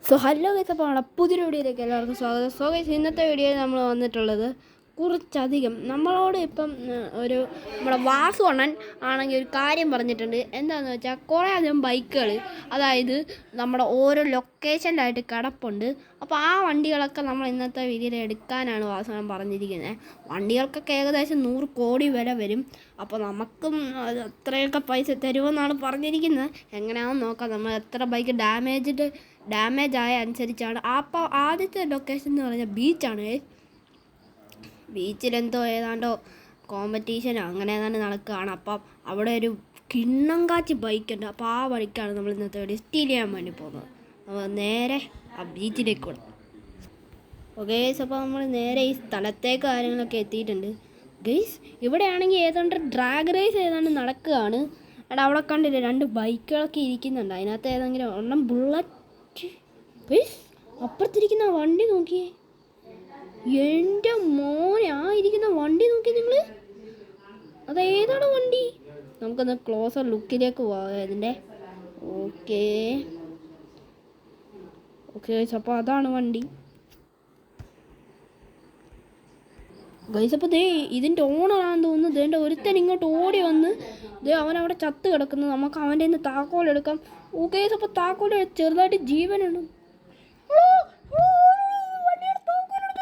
So hello guys, അപ്പോൾ നമ്മുടെ പുതിയൊരു വീഡിയോയിലേക്ക് എല്ലാവർക്കും സ്വാഗതം. സോ ഗൈസ്, ഇന്നത്തെ വീഡിയോയിൽ നമ്മൾ വന്നിട്ടുള്ളത് കുറച്ചധികം നമ്മളോട് ഇപ്പം നമ്മുടെ വാസു അണ്ണൻ ആണെങ്കിൽ ഒരു കാര്യം പറഞ്ഞിട്ടുണ്ട്. എന്താണെന്ന് വെച്ചാൽ കുറേ അധികം ബൈക്കുകൾ, അതായത് നമ്മുടെ ഓരോ ലൊക്കേഷനിലായിട്ട് കിടപ്പുണ്ട്. അപ്പോൾ ആ വണ്ടികളൊക്കെ നമ്മൾ ഇന്നത്തെ വീഡിയോയിൽ എടുക്കാനാണ് വാസു അണ്ണൻ പറഞ്ഞിരിക്കുന്നത്. വണ്ടികൾക്കൊക്കെ ഏകദേശം 100 കോടി വില വരും. അപ്പോൾ നമുക്കും അത്രയൊക്കെ പൈസ തരുമെന്നാണ് പറഞ്ഞിരിക്കുന്നത്. എങ്ങനെയാണെന്ന് നോക്കാം. നമ്മൾ എത്ര ബൈക്ക് ഡാമേജ് ആയ അനുസരിച്ചാണ്. അപ്പോൾ ആദ്യത്തെ ലൊക്കേഷൻ എന്ന് പറഞ്ഞാൽ ബീച്ചാണ്. ബീച്ചിലെന്തോ ഏതാണ്ടോ കോമ്പറ്റീഷനോ അങ്ങനെ ഏതാണ്ട് നടക്കുകയാണ്. അപ്പം അവിടെ ഒരു കിണ്ണം കാച്ചി ബൈക്കുണ്ട്. അപ്പോൾ ആ ബൈക്കാണ് നമ്മൾ ഇന്നത്തെ വേണ്ടി സ്റ്റീൽ ചെയ്യാൻ വേണ്ടി പോകുന്നത്. അപ്പോൾ നേരെ ആ ബീച്ചിലേക്ക് കൊടുക്കും. ഓക്കെ ഗൈസ്, അപ്പോൾ നമ്മൾ നേരെ ഈ സ്ഥലത്തേക്ക് കാര്യങ്ങളൊക്കെ എത്തിയിട്ടുണ്ട്. ഗൈസ്, ഇവിടെയാണെങ്കിൽ ഏതാണ്ട് ഡ്രാഗ് റേസ് ഏതാണ്ട് നടക്കുകയാണ്. എടാ, അവിടെ കണ്ടില്ലേ 2 ബൈക്കുകളൊക്കെ ഇരിക്കുന്നുണ്ട്. അതിനകത്ത് ഏതെങ്കിലും ഒരെണ്ണം ബുള്ളറ്റ്. ഗൈസ്, അപ്പുറത്തിരിക്കുന്ന വണ്ടി നോക്കിയേ. എൻ്റെ മോനെ, ആ ഇരിക്കുന്ന വണ്ടി നോക്കി നിങ്ങൾ. അതേതാണ് വണ്ടി? നമുക്കൊന്ന് ക്ലോസർ ലുക്കിലേക്ക് പോകാം ഇതിൻ്റെ. ഓക്കെ, അപ്പോൾ അതാണ് വണ്ടി. ഗൈസ്, അപ്പോൾ ഇതിൻ്റെ ഓണറാണെന്ന് തോന്നുന്നു. ഇതിൻ്റെ ഒരുത്തൻ ഇങ്ങോട്ട് ഓടി വന്ന് അവനവിടെ ചത്ത് കിടക്കുന്നു. നമുക്ക് അവൻ്റെ നിന്ന് താക്കോലെടുക്കാം. ഓക്കെ, അപ്പോൾ താക്കോൽ ചെറുതായിട്ട് ജീവനുണ്ട്.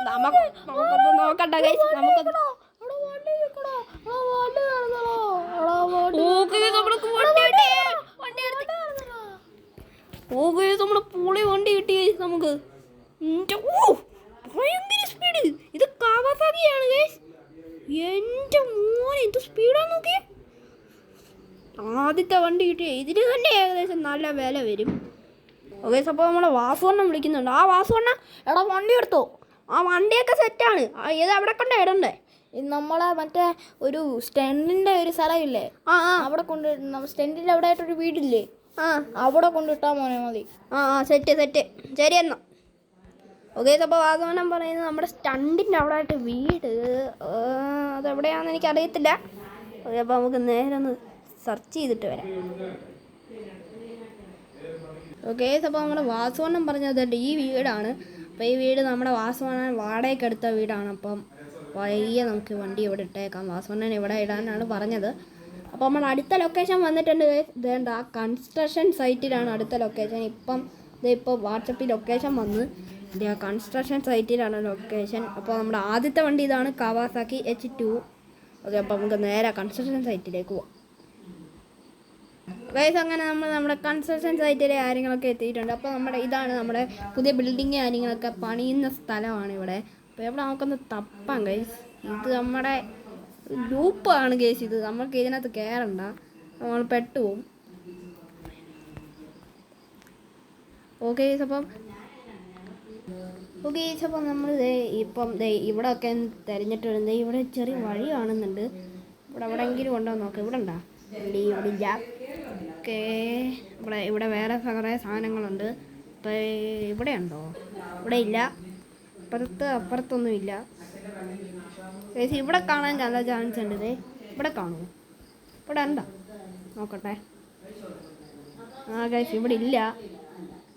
നമുക്കൊന്ന് നോക്കണ്ട ഗൈസ്, നമുക്കൊന്ന് നമ്മുടെ പുളി വണ്ടി കിട്ടി ഗൈസ് നമുക്ക്. ഭയങ്കര സ്പീഡ്. ഇത് കാവാസാക്കിയാണ് ഗൈസ്. എൻ്റെ മോനെ, എന്ത് സ്പീഡാന്ന് നോക്കിയേ. ആദ്യത്തെ വണ്ടി കിട്ടിയേ. ഇതിന് തന്നെ ഏകദേശം നല്ല വില വരും. ഓക്കെ, അപ്പോൾ നമ്മളെ വാസുവണ്ണം വിളിക്കുന്നുണ്ട്. ആ വാസുവണ്ണ, എടാ വണ്ടി എടുത്തോ. ആ വണ്ടിയൊക്കെ സെറ്റാണ്. ഇത് അവിടെ കൊണ്ട് ഇടണ്ടേ? നമ്മളെ മറ്റേ ഒരു സ്റ്റെൻഡിൻ്റെ ഒരു സ്ഥലമില്ലേ, അവിടെ കൊണ്ട് സ്റ്റെൻഡിൻ്റെ അവിടെ ആയിട്ടൊരു വീടില്ലേ, അവിടെ കൊണ്ടിട്ടാൽ മോനെ മതി. സെറ്റ് ശരി എന്നാ. ഓക്കെ, അപ്പോൾ വാസുവണ്ണം പറയുന്നത് നമ്മുടെ സ്റ്റണ്ടിൻ്റെ അവിടെ ആയിട്ട് വീട്. അതെവിടെയാണെന്ന് എനിക്കറിയത്തില്ല. ഓക്കെ, അപ്പോൾ നമുക്ക് നേരെ ഒന്ന് സെർച്ച് ചെയ്തിട്ട് വരാം. ഓക്കെ, അപ്പോൾ നമ്മുടെ വാസുവണ്ണം പറഞ്ഞത് ഈ വീടാണ്. അപ്പോൾ ഈ വീട് നമ്മുടെ വാസുവണ്ണൻ വാടകയ്ക്ക് എടുത്ത വീടാണ്. അപ്പം വയ്യ, നമുക്ക് വണ്ടി ഇവിടെ ഇട്ടേക്കാം. വാസുവണ്ണൻ ഇവിടെ ഇടാനാണ് പറഞ്ഞത്. അപ്പോൾ നമ്മൾ അടുത്ത ലൊക്കേഷൻ വന്നിട്ടുണ്ട്. ഇതേണ്ട ആ കൺസ്ട്രക്ഷൻ സൈറ്റിലാണ് അടുത്ത ലൊക്കേഷൻ. ഇപ്പോൾ വാട്സപ്പിൽ ലൊക്കേഷൻ വന്ന് ആ കൺസ്ട്രക്ഷൻ സൈറ്റിലാണ് ലൊക്കേഷൻ. അപ്പോൾ നമ്മുടെ ആദ്യത്തെ വണ്ടി ഇതാണ്, കവാസാക്കി H2. ഓക്കെ, അപ്പോൾ നമുക്ക് നേരെ കൺസ്ട്രക്ഷൻ സൈറ്റിലേക്ക് പോവാം. ഗൈസ്, അങ്ങനെ നമ്മൾ നമ്മുടെ കൺസ്ട്രക്ഷൻ സൈറ്റിലെ കാര്യങ്ങളൊക്കെ എത്തിയിട്ടുണ്ട്. അപ്പോൾ ഇതാണ് നമ്മുടെ പുതിയ ബിൽഡിങ് കാര്യങ്ങളൊക്കെ പണിയുന്ന സ്ഥലമാണ് ഇവിടെ. അപ്പോൾ ഇവിടെ നമുക്കൊന്ന് തപ്പാം ഗൈസ്. ഇത് നമ്മുടെ ലൂപ്പാണ് ഗൈസ്. ഇത് നമുക്ക് ഇതിനകത്ത് കയറണ്ട, നമ്മൾ പെട്ടുപോകും. ഓക്കെ ഗൈസ്, അപ്പോൾ നമ്മൾ ഇവിടെ ഒക്കെ തിരഞ്ഞിട്ടുണ്ട്. ഇവിടെ ചെറിയ വഴി കാണുന്നുണ്ട്. ഇവിടെ എവിടെയെങ്കിലും ഉണ്ടോ നോക്കാം. ഇവിടെ ഉണ്ടോ? ഇവിടെ ഇല്ല. ഓക്കെ, ഇവിടെ വേറെ കുറേ സാധനങ്ങളുണ്ട്. അപ്പോൾ ഇവിടെ ഉണ്ടോ? ഇവിടെ ഇല്ല. അപ്പുറത്തൊന്നും ഇല്ല. ഗൈസ്, ഇവിടെ കാണാൻ നല്ല ചാൻസ് ഉണ്ട്. ഇവിടെ കാണുമോ? ഇവിടെ ഉണ്ടോ? നോക്കട്ടെ. ഗൈസ്, ഇവിടെ ഇല്ല.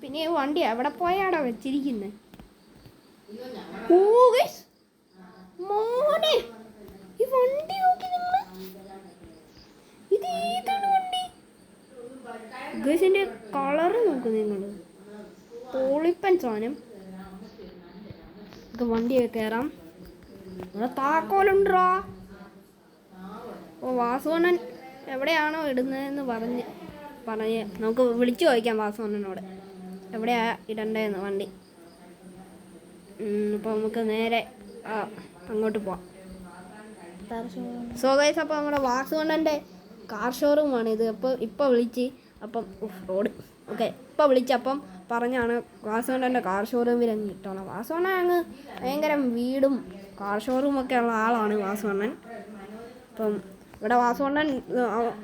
പിന്നെ ഈ വണ്ടി എവിടെ പോയാടാ വെച്ചിരിക്കുന്നത്? ഗൈസ്, മോനെ, ഈ വണ്ടി നോക്കി നിങ്ങൾ. ഇത് ഏതാണ് വണ്ടി? ഗൈസിൻ്റെ കളറ് നോക്ക് നിങ്ങൾ. പൊളിപ്പൻ സാധനം. നമുക്ക് വണ്ടിയൊക്കെ കയറാം. ഇവിടെ താക്കോലുണ്ടോ? വാസുവണ്ണൻ എവിടെയാണോ ഇടുന്നതെന്ന് പറഞ്ഞ് നമുക്ക് വിളിച്ചു ചോദിക്കാം വാസുവണ്ണനോട് എവിടെയാ ഇടണ്ടേന്ന് വണ്ടി. അപ്പോൾ നമുക്ക് നേരെ അങ്ങോട്ട് പോവാം. സോ ഗൈസ്, അപ്പോൾ നമ്മുടെ വാസുവണ്ണൻ്റെ കാർ ഷോറൂമാണ് ഇത്. ഇപ്പോൾ വിളിച്ച് റോഡ് ഇപ്പോൾ വിളിച്ചപ്പം പറഞ്ഞാണ് വാസുവണ്ണൻ്റെ കാർ ഷോറൂമിൽ അങ്ങ് കിട്ടണം. വാസുവണ്ണൻ അങ്ങ് ഭയങ്കര വീടും കാർ ഷോറൂമൊക്കെ ഉള്ള ആളാണ് വാസുവണ്ണൻ. അപ്പം ഇവിടെ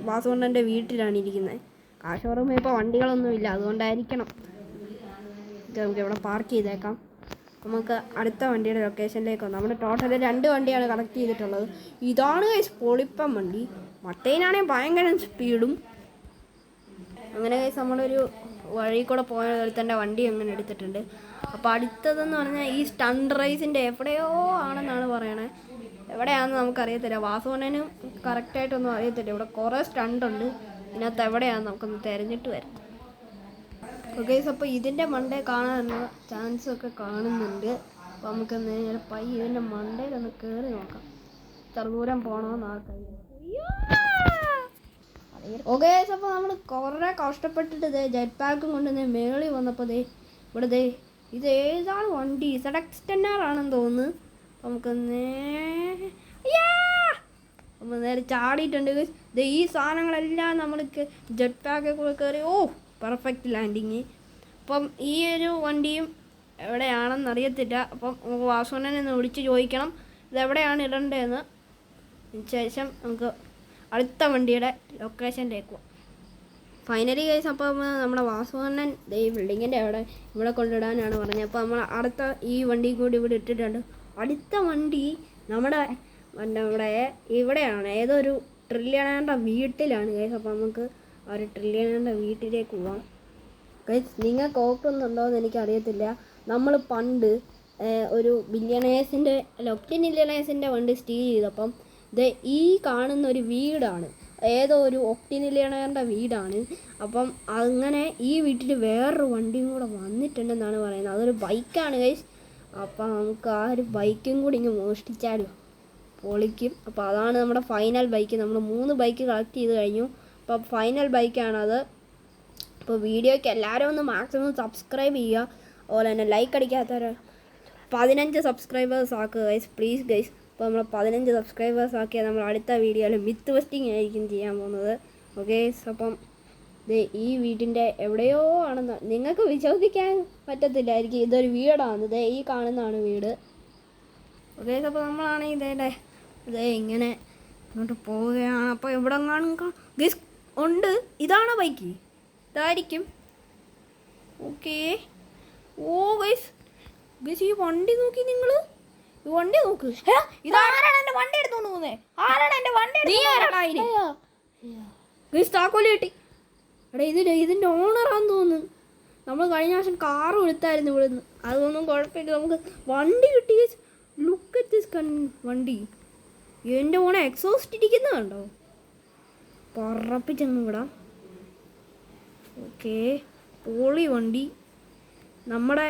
വാസുവണ്ണൻ്റെ വീട്ടിലാണ് ഇരിക്കുന്നത്. കാർ ഷോറൂമിൽ ഇപ്പോൾ വണ്ടികളൊന്നുമില്ല, അതുകൊണ്ടായിരിക്കണം. നമുക്ക് ഇവിടെ പാർക്ക് ചെയ്തേക്കാം. നമുക്ക് അടുത്ത വണ്ടിയുടെ ലൊക്കേഷനിലേക്ക് വന്നു. നമ്മുടെ ടോട്ടൽ 2 വണ്ടിയാണ് കളക്ട് ചെയ്തിട്ടുള്ളത്. ഇതാണ് ഗൈസ് പൊളിപ്പം വണ്ടി. മറ്റേനാണെങ്കിൽ ഭയങ്കര സ്പീഡും. അങ്ങനെ ഗൈസ് നമ്മളൊരു വഴി കൂടെ പോയ ഒരുത്തൻ്റെ വണ്ടി അങ്ങനെ എടുത്തിട്ടുണ്ട്. അപ്പോൾ അടുത്തതെന്ന് പറഞ്ഞാൽ ഈ സ്റ്റണ്ട് റേസിൻ്റെ എവിടെയോ ആണെന്നാണ് പറയണേ. എവിടെയാണെന്ന് നമുക്കറിയത്തില്ല. വാസുവണ്ണനും കറക്റ്റായിട്ടൊന്നും അറിയത്തില്ല. ഇവിടെ കുറേ സ്റ്റണ്ടുണ്ട്. ഇതിനകത്ത് എവിടെയാണെന്ന് നമുക്കൊന്ന് തിരഞ്ഞിട്ട് വരാം. ഓക്കെ, അപ്പോൾ ഇതിൻ്റെ മണ്ടേ കാണാനുള്ള ചാൻസ് ഒക്കെ കാണുന്നുണ്ട്. അപ്പോൾ നമുക്ക് നേരെ പയ്യെ ഇതിൻ്റെ മണ്ടയിലൊന്ന് കയറി നോക്കാം. ഇത്ര ദൂരം പോകണമെന്ന് ആർക്കറിയാം. ഓക്കെ, അപ്പോൾ നമ്മൾ കുറേ കഷ്ടപ്പെട്ടിട്ട് ജെറ്റ് പാക്കും കൊണ്ട് മേളിൽ വന്നപ്പോൾ ഇവിടെ ഇത് ഏതാണ് വണ്ടി? ZX-10R ആണെന്ന് തോന്നുന്നു. നമുക്ക് നേരെ ചാടിയിട്ടുണ്ട്. ഈ സാധനങ്ങളെല്ലാം നമ്മൾക്ക് ജെറ്റ് പാക്കിൽ കൂടെ കയറി. Perfect landing. അപ്പം ഈ ഒരു വണ്ടിയും എവിടെയാണെന്ന് അറിയത്തില്ല. അപ്പം നമുക്ക് വാസുവിനെ ഒന്ന് വിളിച്ച് ചോദിക്കണം ഇതെവിടെയാണ് ഇടേണ്ടതെന്ന്. ശേഷം നമുക്ക് അടുത്ത വണ്ടിയുടെ ലൊക്കേഷനിലേക്ക് പോകാം. ഫൈനലി ഗൈസ്, അപ്പോൾ നമ്മുടെ വാസുവണ്ണൻ ഈ ബിൽഡിങ്ങിൻ്റെ ഇവിടെ കൊണ്ടിടാനാണ് പറഞ്ഞത്. അപ്പോൾ നമ്മൾ അടുത്ത ഈ വണ്ടി കൂടി ഇവിടെ ഇട്ടിട്ടുണ്ട്. അടുത്ത വണ്ടി നമ്മുടെ ഇവിടെയാണ്, ഏതൊരു ട്രില്യണേൻ്റെ വീട്ടിലാണ് ഗൈസ്. അപ്പോൾ നമുക്ക് ആ ഒരു ട്രില്യണേൻ്റെ വീട്ടിലേക്ക് പോവാം. ഗൈസ്, നിങ്ങൾക്ക് ഓർക്കുന്നുണ്ടോ എന്ന് എനിക്കറിയത്തില്ല. നമ്മൾ പണ്ട് ഒരു ബില്യണേഴ്സിൻ്റെ ഒക്ടിമില്യണേഴ്സിൻ്റെ വണ്ടി സ്റ്റീൽ ചെയ്തപ്പം ഈ കാണുന്ന ഒരു വീടാണ്, ഏതോ ഒരു ഒക്ടിമില്യണേറിൻ്റെ വീടാണ്. അപ്പം അങ്ങനെ ഈ വീട്ടിൽ വേറൊരു വണ്ടിയും കൂടെ വന്നിട്ടുണ്ടെന്നാണ് പറയുന്നത്. അതൊരു ബൈക്കാണ് ഗൈസ്. അപ്പം നമുക്ക് ആ ഒരു ബൈക്കും കൂടി ഇങ്ങ് മോഷ്ടിച്ചാലോ, പൊളിക്കും. അപ്പോൾ അതാണ് നമ്മുടെ ഫൈനൽ ബൈക്ക്. നമ്മൾ 3 ബൈക്ക് കളക്ട് ചെയ്ത് കഴിഞ്ഞു. അപ്പോൾ ഫൈനൽ ബൈക്കാണത്. അപ്പോൾ വീഡിയോയ്ക്ക് എല്ലാവരും ഒന്ന് മാക്സിമം സബ്സ്ക്രൈബ് ചെയ്യുക. അതുപോലെ തന്നെ ലൈക്ക് അടിക്കാത്തവർ 15 സബ്സ്ക്രൈബേഴ്സ് ആക്കുക ഗൈസ്, പ്ലീസ് ഗൈസ്. അപ്പോൾ നമ്മൾ 15 സബ്സ്ക്രൈബേഴ്സ് ആക്കിയാൽ നമ്മൾ അടുത്ത വീഡിയോയിൽ മിത്ത് ബസ്റ്റിംഗ് ആയിരിക്കും ചെയ്യാൻ പോകുന്നത്. ഓക്കെ, അപ്പം ഈ വീടിൻ്റെ എവിടെയോ ആണെന്ന് നിങ്ങൾക്ക് വിശ്വസിക്കാൻ പറ്റത്തില്ലായിരിക്കും. ഇതൊരു വീടാണ്. ഈ കാണുന്നതാണ് വീട്. ഓക്കെ, അപ്പോൾ നമ്മളാണെങ്കിൽ ഇങ്ങനെ ഇങ്ങോട്ട് പോവുകയാണ്. അപ്പോൾ ഇവിടെ കാണും ഗൈസ് ഉണ്ട്. ഇതാണോ ബൈക്ക്? ഇതായിരിക്കും. ഓക്കെ. ഗൈസ് ഈ വണ്ടി നോക്കി നിങ്ങൾ. ഈ വണ്ടി നോക്ക്. ഇതാരാണ് എൻ്റെ വണ്ടി എടുത്തോണ്ട് പോകുന്നത്? ആരാണ് എൻ്റെ വണ്ടി? ഗൈസ് താക്കോല് കിട്ടി. ഇതിൻ്റെ ഓണറാന്ന് തോന്നുന്നു. നമ്മൾ കഴിഞ്ഞ പ്രാവശ്യം കാറ് എടുത്തായിരുന്നു ഇവിടുന്ന്. അതൊന്നും കുഴപ്പമില്ല, നമുക്ക് വണ്ടി കിട്ടി. ലുക്ക് അറ്റ് ദിസ് വണ്ടി. എൻ്റെ ഓണം എക്സോസ്റ്റ് ഇരിക്കുന്നതുണ്ടോ? പറപ്പിച്ചങ്ങ് വിടാം. ഓക്കെ, പോളി വണ്ടി. നമ്മുടെ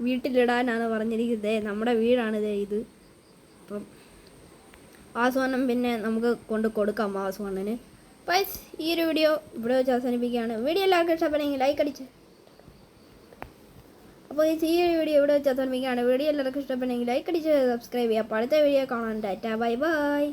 വീട്ടിലിടാനാണ് പറഞ്ഞിരിക്കുന്നത്. നമ്മുടെ വീടാണിത് ഇത്. അപ്പം വാസുവണ്ണൻ പിന്നെ നമുക്ക് കൊണ്ട് കൊടുക്കാം വാസുവണ്ണന്. അപ്പോൾ ഈ ഒരു വീഡിയോ ഇവിടെ വെച്ച് അവസാനിപ്പിക്കുകയാണ്. വീഡിയോ എല്ലാവർക്കും ഇഷ്ടപ്പെടുമെങ്കിൽ ലൈക്ക് അടിച്ച്. അപ്പോൾ ഈ ഒരു വീഡിയോ ഇവിടെ വെച്ച് അവസാനിപ്പിക്കുകയാണ്. വീഡിയോ എല്ലാവർക്കും ഇഷ്ടപ്പെടുമെങ്കിൽ ലൈക്ക് അടിച്ച് സബ്സ്ക്രൈബ് ചെയ്യുക. അപ്പോൾ അടുത്ത വീഡിയോ കാണാൻ ടാറ്റാ ബൈ ബൈ.